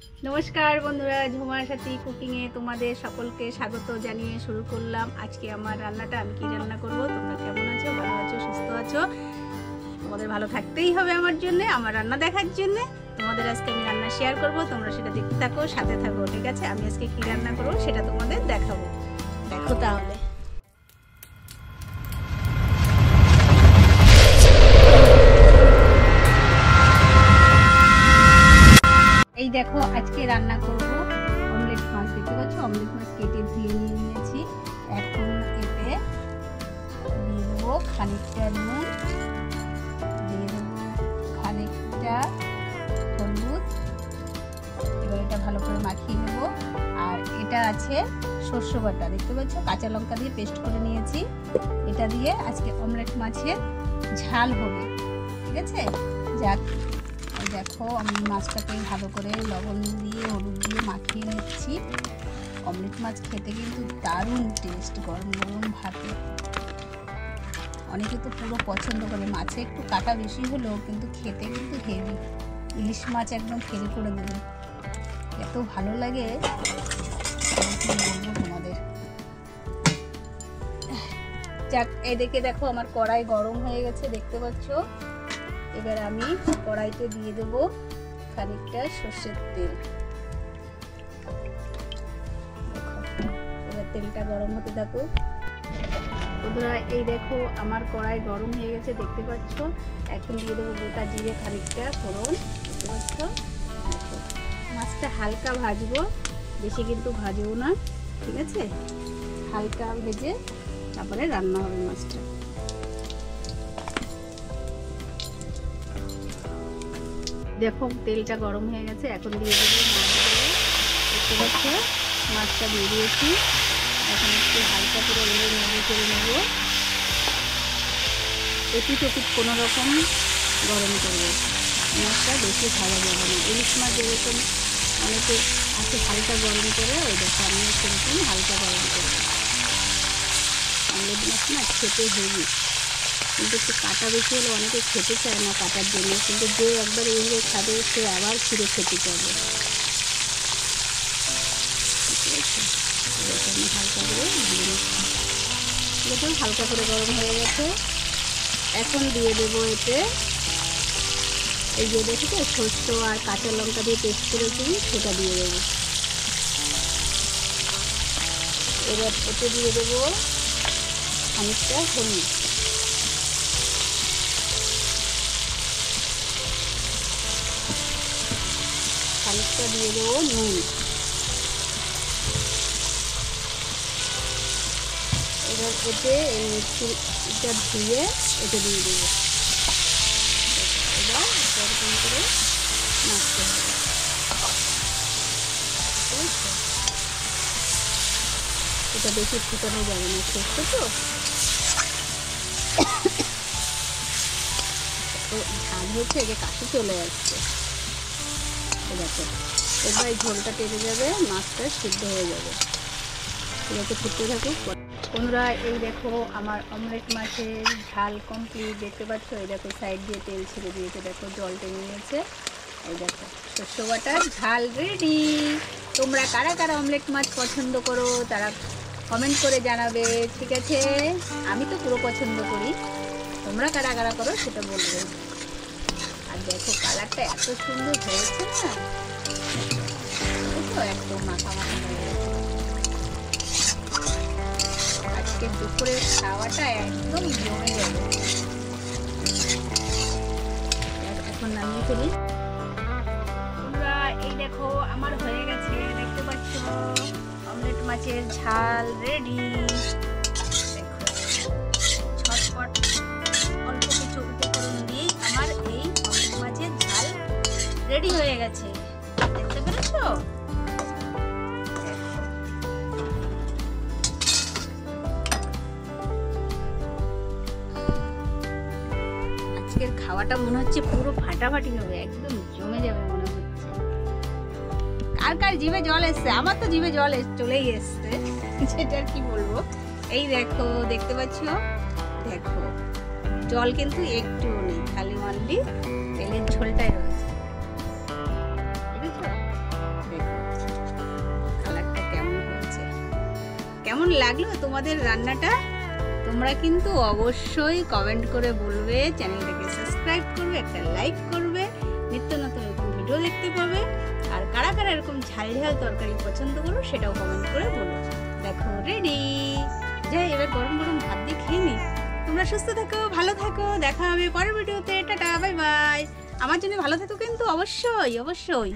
নমস্কার বন্ধুরা, ঝুমার সাথী কুকিংয়ে তোমাদের সকলকে স্বাগত জানিয়ে শুরু করলাম আজকে আমার রান্নাটা। আমি কি রান্না করব, তোমরা কেমন আছো, ভালো আছো, সুস্থ আছো? তোমাদের ভালো থাকতেই হবে আমার জন্য, আমার রান্না দেখার জন্য। তোমাদের আজকে আমি রান্না শেয়ার করব, তোমরা সেটা দেখতে থাকো, সাথে থাকো, ঠিক আছে? আমি আজকে কি রান্না করব সেটা তোমাদের দেখাবো, দেখো তাহলে। এই দেখো আজকে রান্না করব অমলেট মাছ। দেখতে পাচ্ছ অমলেট মাছ কেটে ধুয়ে নিয়েছি। এখন এতে দিয়ে দেবো খানিকটা নুন, দিয়ে দেবো খানিকটা হলুদ। এবার এটা ভালো করে মাখিয়ে নেবো। আর এটা আছে সর্ষ বাটা, দেখতে পাচ্ছ কাঁচা লঙ্কা দিয়ে পেস্ট করে নিয়েছি। এটা দিয়ে আজকে অমলেট মাছের ঝাল হবে, ঠিক আছে? যাক, দেখো আমি মাছটাকে ভালো করে লবণ দিয়ে হলুদ দিয়ে মাখিয়ে নিচ্ছি। অমলেট মাছ খেতে কিন্তু দারুণ টেস্ট, গরম গরম ভাতে। অনেকে তো পুরো পছন্দ করে, মাছে একটু কাটা বেশি হলেও কিন্তু খেতে কিন্তু হেভি। ইলিশ মাছ একদম ফেল করে দেবে, এত ভালো লাগে কি বলবো তোমাদের। যাক, এদিকে দেখো আমার কড়াই গরম হয়ে গেছে, দেখতে পাচ্ছ। এবার আমি কড়াইতে দিয়ে দেব খানিকটা সর্ষের তেল। এবার তেলটা গরম হতে থাকো বন্ধুরা। এই দেখো আমার কড়াই গরম হয়ে গেছে, দেখতে পাচ্ছ। এখন দিয়ে দেবো গোটা জিরে খানিকটা ফোড়ন, দেখতে পাচ্ছ। মাছটা হালকা ভাজবো, বেশি কিন্তু ভাজবো না, ঠিক আছে? হালকা ভেজে তারপরে রান্না হবে মাছটা। দেখো তেলটা গরম হয়ে গেছে, এখন দিয়ে দেবো মাছগুলো। দেখতে পাচ্ছ মাছটা দিয়ে দিয়েছি। এখন একটু হালকা করে নেড়ে করে নেব। এপিট ওপিট কোনো রকম গরম করবো, মাছটা বেশি ভাজা যাবে না। ইলিশ মাছ যেরকম অনেকে আছে হালকা গরম করে, ওই দেখো আমি সেরকম হালকা গরম করবো। অমলেট মাছ না খেতে হেভি, কিন্তু একটু কাটা বেশি হলে অনেকে খেতে চায় না কাটার জন্য, কিন্তু যে একবার এইভাবে খাবে সে আবার ফিরে খেতে চাইবে। হালকা করে দেখুন হালকা করে গরম হয়ে গেছে। এখন দিয়ে দেবো এতে এই যে দেখো সর্ষ আর কাঁচা লঙ্কা দিয়ে পেস্ট করেছি, সেটা দিয়ে দেবো। এবার এতে দিয়ে দেবো খানিকটা হলুদ, খানিকটা দিয়ে দেবো নুন। এবার এতে মিক্সিটা ধুয়ে এতে দিয়ে দেবো। এবার এরকম করে নাড়তে হবে, এটা বেশি ফুটানো যাবে না, সরষে তো ঝাল হয়েছে, যে কাশি চলে আসছে। দেখো এবার এই ঝোলটা টেনে যাবে, মাছটা সিদ্ধ হয়ে যাবে, ঠিক আছে? ফুটতে থাকুক বন্ধুরা। এই দেখো আমার অমলেট মাছের ঝাল কমপ্লিট, দেখতে পাচ্ছ। এই দেখো সাইড দিয়ে তেল ছেড়ে দিয়েছে, দেখো জল টেনে নিয়েছে। এই দেখো সর্ষে বাটার ঝাল রেডি। তোমরা কারা কারা অমলেট মাছ পছন্দ করো তারা কমেন্ট করে জানাবে, ঠিক আছে? আমি তো পুরো পছন্দ করি, তোমরা কারা কারা করো সেটা বলবে। আর দেখো কালারটা এত সুন্দর হয়েছে না, একদম মাখা মাখা হয়ে গেছে। আজকে দুপুরের খাওয়াটা একদম জমে যাবে। এখন নামিয়ে ফেলি তোমরা। এই দেখো আমার হয়ে গেছে, দেখতে পাচ্ছ অমলেট মাছের ঝাল রেডি। দেখো ঝটপট অল্প কিছু উপকরণ দিয়েই আমার এই অমলেট মাছের ঝাল রেডি হয়ে গেছে, দেখতে পেরেছো? আজকের খাওয়াটা মনে হচ্ছে পুরো ফাটাফাটি হবে, একদম জমে যাবে মনে হচ্ছে। কার কার জিভে জল এসছে? আমার তো জিভে জল চলেই এসছে, সেটার কি বলবো। এই দেখো দেখতে পাচ্ছ, দেখো জল কিন্তু একটুও নেই, খালি মানলি তেলের ঝোলটাই রয়েছে, বুঝেছো? কেমন লাগলো তোমাদের রান্নাটা তোমরা কিন্তু অবশ্যই কমেন্ট করে বলবে, চ্যানেলটাকে সাবস্ক্রাইব করবে, একটা লাইক করবে, নিত্য নতুন ভিডিও দেখতে পাবে। আর কারা কারা এরকম ঝাল ঝাল তরকারি পছন্দ করো সেটাও কমেন্ট করে বলো। দেখো রেডি, যাই এবার গরম গরম ভাত দিয়ে খেয়ে নি। তোমরা সুস্থ থাকো, ভালো থাকো, দেখা হবে পরের ভিডিওতে। Tata, bye bye. আমার জন্য ভালো থাকো কিন্তু অবশ্যই অবশ্যই।